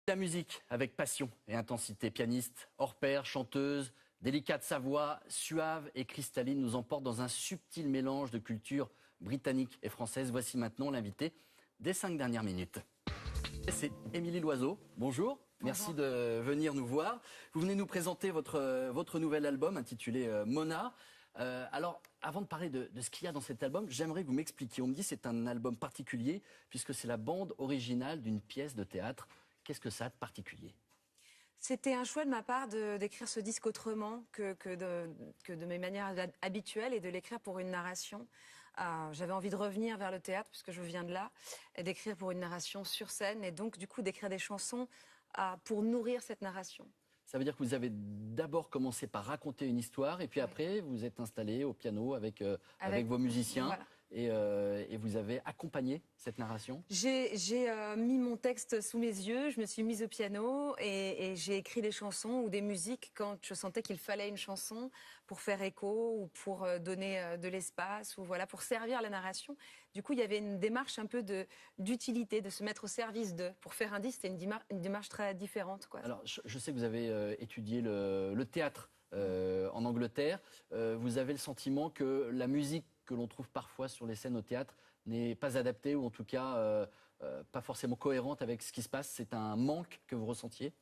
La musique avec passion et intensité. Pianiste, hors pair, chanteuse, délicate sa voix, suave et cristalline nous emporte dans un subtil mélange de culture britannique et française. Voici maintenant l'invité des 5 dernières minutes. C'est Émilie Loiseau. Bonjour. Merci de venir nous voir. Vous venez nous présenter votre nouvel album intitulé Mona. Alors, avant de parler de ce qu'il y a dans cet album, j'aimerais que vous m'expliquiez. On me dit que c'est un album particulier puisque c'est la bande originale d'une pièce de théâtre. Qu'est-ce que ça a de particulier ? C'était un choix de ma part d'écrire ce disque autrement que de mes manières habituelles et de l'écrire pour une narration. J'avais envie de revenir vers le théâtre puisque je viens de là et d'écrire pour une narration sur scène et donc du coup d'écrire des chansons pour nourrir cette narration. Ça veut dire que vous avez d'abord commencé par raconter une histoire et puis après vous êtes installé au piano avec vos musiciens. Voilà. Et vous avez accompagné cette narration ? J'ai mis mon texte sous mes yeux, je me suis mise au piano et j'ai écrit des chansons ou des musiques quand je sentais qu'il fallait une chanson pour faire écho ou pour donner de l'espace ou voilà, pour servir la narration. Du coup, il y avait une démarche un peu d'utilité, de se mettre au service d'eux. Pour faire un disque, c'était une démarche très différente, quoi. Alors, je sais que vous avez étudié le théâtre en Angleterre. Vous avez le sentiment que la musique que l'on trouve parfois sur les scènes au théâtre n'est pas adaptée ou en tout cas pas forcément cohérente avec ce qui se passe. C'est un manque que vous ressentiez ?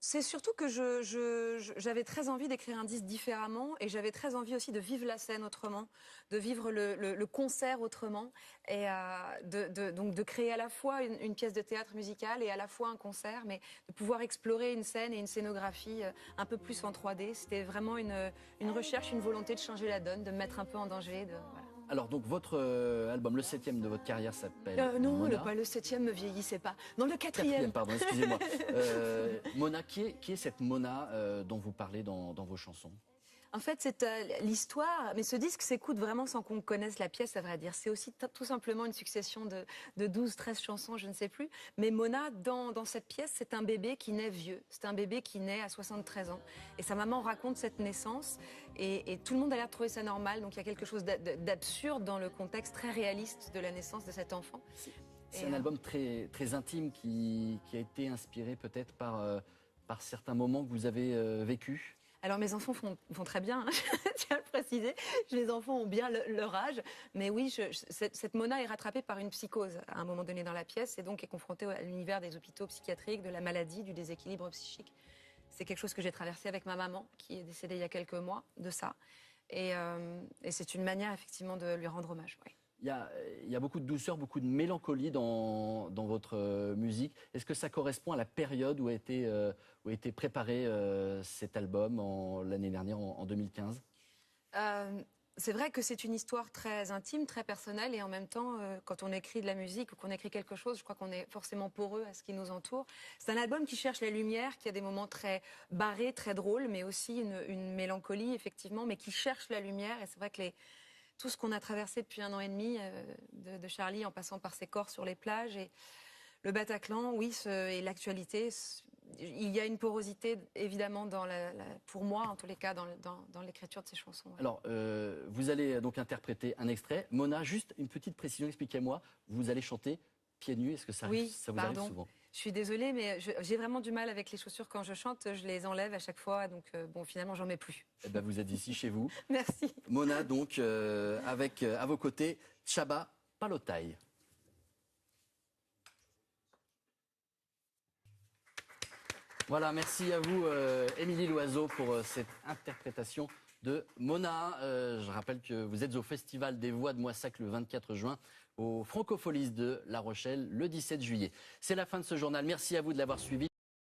C'est surtout que j'avais très envie d'écrire un disque différemment et j'avais très envie aussi de vivre la scène autrement, de vivre le concert autrement et donc de créer à la fois une pièce de théâtre musicale et à la fois un concert, mais de pouvoir explorer une scène et une scénographie un peu plus en 3D. C'était vraiment une recherche, une volonté de changer la donne, de me mettre un peu en danger. Voilà. Alors donc votre album, le 7e de votre carrière s'appelle non, Mona. pas le 7e, me vieillissez pas. Non, le 4e. 4e, pardon, excusez-moi. Mona, qui est cette Mona dont vous parlez dans vos chansons ? En fait, c'est l'histoire, mais ce disque s'écoute vraiment sans qu'on connaisse la pièce, à vrai dire. C'est aussi tout simplement une succession de 12, 13 chansons, je ne sais plus. Mais Mona, dans cette pièce, c'est un bébé qui naît vieux. C'est un bébé qui naît à 73 ans. Et sa maman raconte cette naissance. Et tout le monde a l'air de trouver ça normal. Donc il y a quelque chose d'absurde dans le contexte très réaliste de la naissance de cet enfant. C'est un album très, très intime qui a été inspiré peut-être par certains moments que vous avez vécus. Alors mes enfants font très bien, hein, je tiens à le préciser. Les enfants ont bien leur âge. Mais oui, cette Mona est rattrapée par une psychose à un moment donné dans la pièce et donc est confrontée à l'univers des hôpitaux psychiatriques, de la maladie, du déséquilibre psychique. C'est quelque chose que j'ai traversé avec ma maman qui est décédée il y a quelques mois de ça. Et c'est une manière effectivement de lui rendre hommage. Oui. Il y a beaucoup de douceur, beaucoup de mélancolie dans votre musique. Est-ce que ça correspond à la période où a été préparé cet album l'année dernière, en 2015 ? C'est vrai que c'est une histoire très intime, très personnelle et en même temps, quand on écrit de la musique ou qu'on écrit quelque chose, je crois qu'on est forcément poreux à ce qui nous entoure. C'est un album qui cherche la lumière, qui a des moments très barrés, très drôles, mais aussi une mélancolie, effectivement, mais qui cherche la lumière. Et c'est vrai que tout ce qu'on a traversé depuis 1 an et demi, de Charlie en passant par ses corps sur les plages et le Bataclan, oui, et l'actualité, il y a une porosité évidemment pour moi en tous les cas dans l'écriture de ces chansons. Ouais. Alors, vous allez donc interpréter un extrait. Mona, juste une petite précision, expliquez-moi. Vous allez chanter pieds nus. Est-ce que ça vous arrive souvent ? Je suis désolée, mais j'ai vraiment du mal avec les chaussures quand je chante. Je les enlève à chaque fois, donc bon, finalement, j'en mets plus. Eh ben, vous êtes ici chez vous. Merci. Mona, donc, avec à vos côtés, Chaba Palotai. Voilà, merci à vous, Émilie Loiseau, pour cette interprétation de Mona. Je rappelle que vous êtes au Festival des Voix de Moissac le 24 juin, au Francopholies de La Rochelle le 17 juillet. C'est la fin de ce journal. Merci à vous de l'avoir suivi.